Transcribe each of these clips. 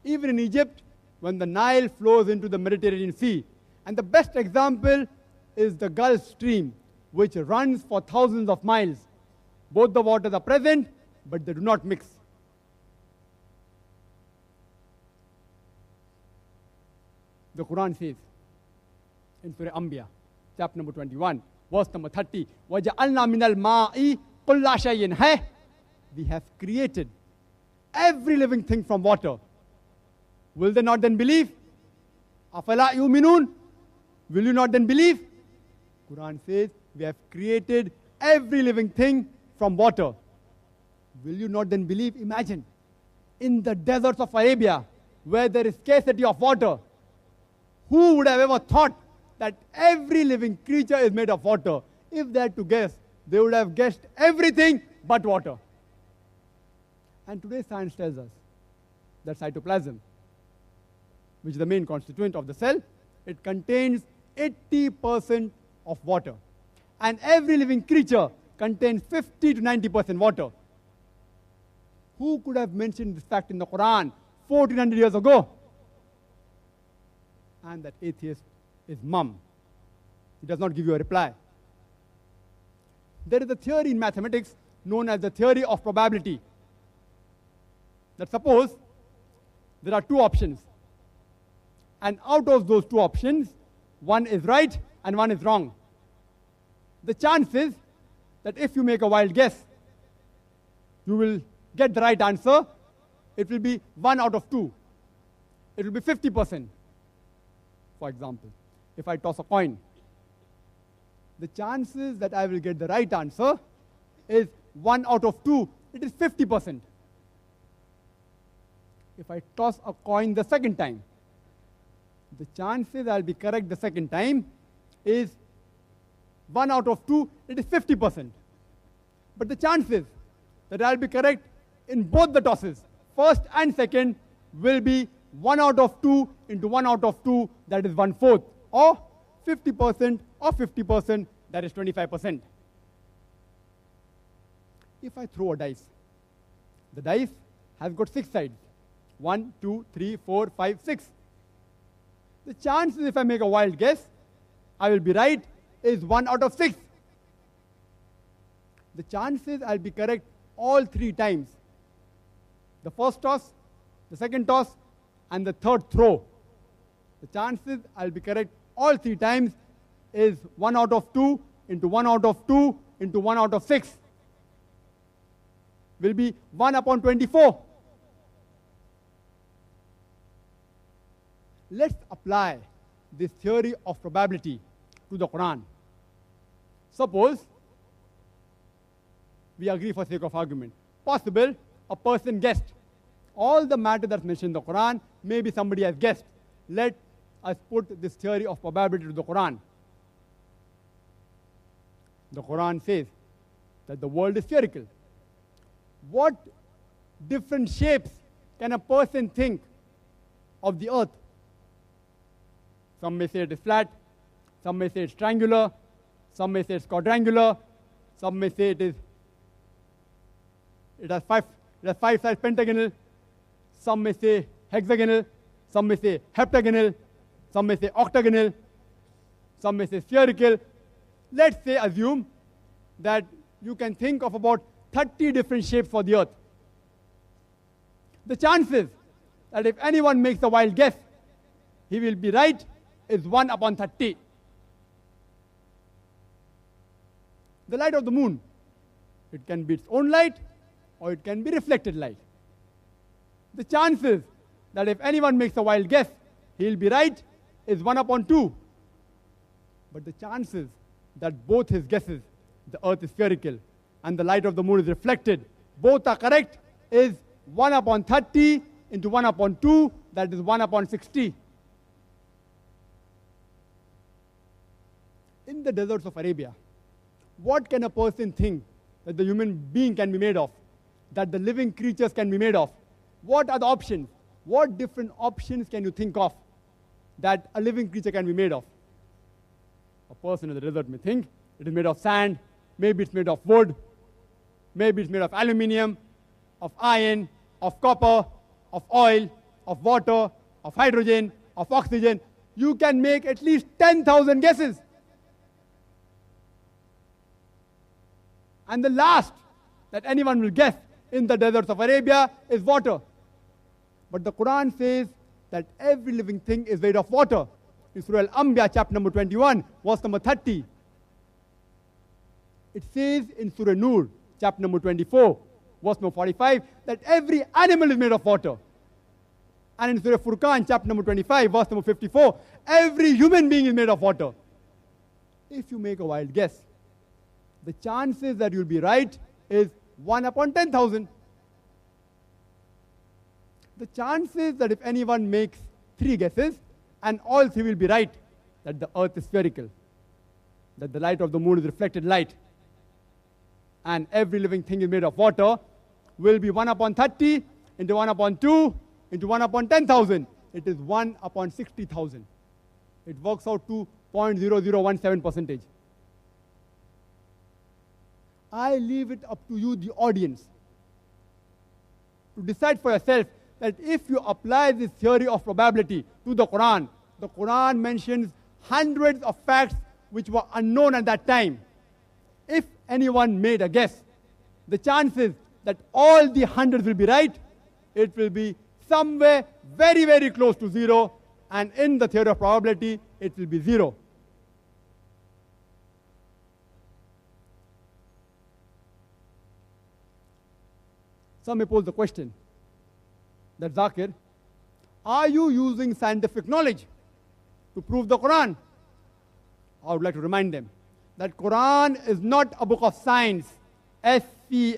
Even in Egypt, when the Nile flows into the Mediterranean Sea. And the best example is the Gulf Stream, which runs for thousands of miles. Both the waters are present, but they do not mix. The Quran says in Surah Anbiya, chapter number 21, verse number 30, وَجَعَلْنَا مِنَ الْمَاءِ كُلَّ شَيْءٍ حَيٍّ. We have created every living thing from water. Will they not then believe? أَفَلَا يُؤْمِنُونَ. Will you not then believe? Quran says we have created every living thing from water. Will you not then believe? Imagine, in the deserts of Arabia, where there is scarcity of water, who would have ever thought that every living creature is made of water? If they had to guess, they would have guessed everything but water. And today science tells us that cytoplasm, which is the main constituent of the cell, it contains 80% of water. And every living creature contains 50 to 90% water. Who could have mentioned this fact in the Quran 1400 years ago? And that atheist is mum. He does not give you a reply. There is a theory in mathematics known as the theory of probability. That suppose there are two options, and out of those two options, one is right and one is wrong. The chances that if you make a wild guess, you will get the right answer, it will be 1 out of 2. It will be 50%. For example, if I toss a coin, the chances that I will get the right answer is 1 out of 2. It is 50%. If I toss a coin the second time, the chances I'll be correct the second time is 1 out of 2. It is 50%. But the chances that I'll be correct in both the tosses, first and second, will be 1 out of 2 into 1 out of 2, that is 1/4, or 50% or 50%, that is 25%. If I throw a dice, the dice has got 6 sides. 1, 2, 3, 4, 5, 6. The chances if I make a wild guess, I will be right, is 1 out of 6. The chances I'll be correct all 3 times. The first toss, the second toss, and the third throw. The chances I'll be correct all 3 times is 1 out of 2 into 1 out of 2 into 1 out of 6. Will be 1 upon 24. Let's apply this theory of probability to the Quran. Suppose we agree for sake of argument. Possible a person guessed all the matter that's mentioned in the Quran, maybe somebody has guessed. Let us put this theory of probability to the Quran. The Quran says that the world is spherical. What different shapes can a person think of the earth? Some may say it is flat, some may say it's triangular, some may say it's quadrangular, some may say it has 5 sides pentagonal, some may say hexagonal, some may say heptagonal, some may say octagonal, some may say spherical. Let's say, assume that you can think of about 30 different shapes for the earth. The chances that if anyone makes a wild guess, he will be right is 1 upon 30. The light of the moon, it can be its own light or it can be reflected light. The chances that if anyone makes a wild guess, he will be right is 1 upon 2. But the chances that both his guesses, the earth is spherical and the light of the moon is reflected, both are correct, is 1 upon 30 into 1 upon 2, that is 1 upon 60. In the deserts of Arabia, what can a person think that the human being can be made of, that the living creatures can be made of? What are the options? What different options can you think of that a living creature can be made of? A person in the desert may think it is made of sand, maybe it's made of wood, maybe it's made of aluminium, of iron, of copper, of oil, of water, of hydrogen, of oxygen, you can make at least 10,000 guesses. And the last that anyone will guess in the deserts of Arabia is water. But the Quran says that every living thing is made of water. In Surah Al-Anbiya, chapter number 21, verse number 30. It says in Surah Nur, chapter number 24, verse number 45, that every animal is made of water. And in Surah Furqan, chapter number 25, verse number 54, every human being is made of water. If you make a wild guess, the chances that you'll be right is 1 upon 10,000. The chances that if anyone makes 3 guesses, and all 3 will be right, that the earth is spherical, that the light of the moon is reflected light, and every living thing is made of water, will be 1 upon 30, into 1 upon 2, into 1 upon 10,000. It is 1 upon 60,000. It works out to 0.0017%. I leave it up to you, the audience, to decide for yourself that if you apply this theory of probability to the Quran mentions hundreds of facts which were unknown at that time. If anyone made a guess, the chances that all the hundreds will be right, it will be somewhere very, very close to 0, and in the theory of probability, it will be 0. Some may pose the question that, Zakir, are you using scientific knowledge to prove the Quran? I would like to remind them that Quran is not a book of science, S-C-I-E-N-C-E.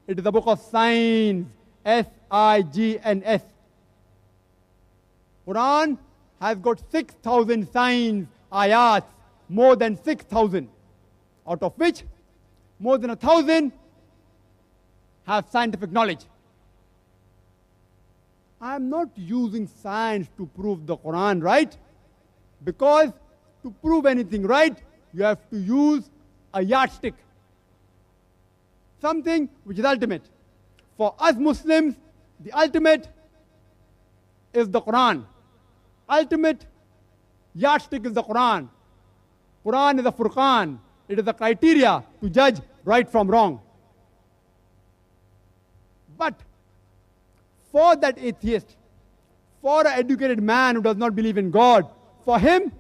It is a book of signs, S-I-G-N-S. Quran has got 6,000 signs, ayats, more than 6,000, out of which more than 1,000 have scientific knowledge. I am not using science to prove the Quran right, because to prove anything right, you have to use a yardstick, something which is ultimate. For us Muslims, the ultimate is the Quran. Ultimate yardstick is the Quran. Quran is a Furqan. It is a criteria to judge right from wrong. But for that atheist, for an educated man who does not believe in God, for him,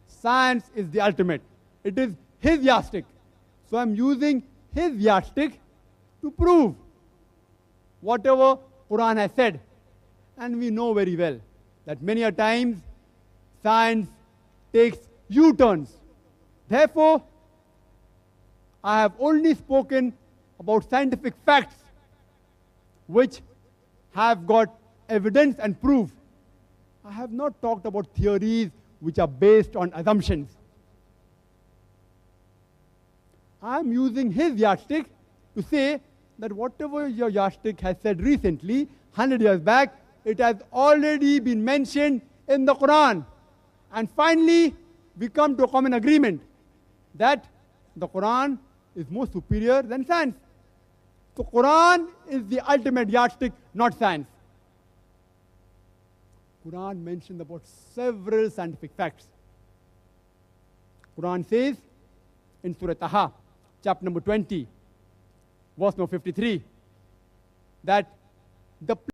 science is the ultimate. It is his yardstick. So I'm using his yardstick to prove whatever Quran has said. And we know very well that many a times science takes U-turns. Therefore, I have only spoken about scientific facts which have got evidence and proof. I have not talked about theories which are based on assumptions. I am using his yardstick to say that whatever your yardstick has said recently, 100 years back, it has already been mentioned in the Quran. And finally, we come to a common agreement that the Quran is more superior than science. So Quran is the ultimate yardstick, not science. Quran mentioned about several scientific facts. Quran says in Surah Taha, chapter number 20, verse number 53, that the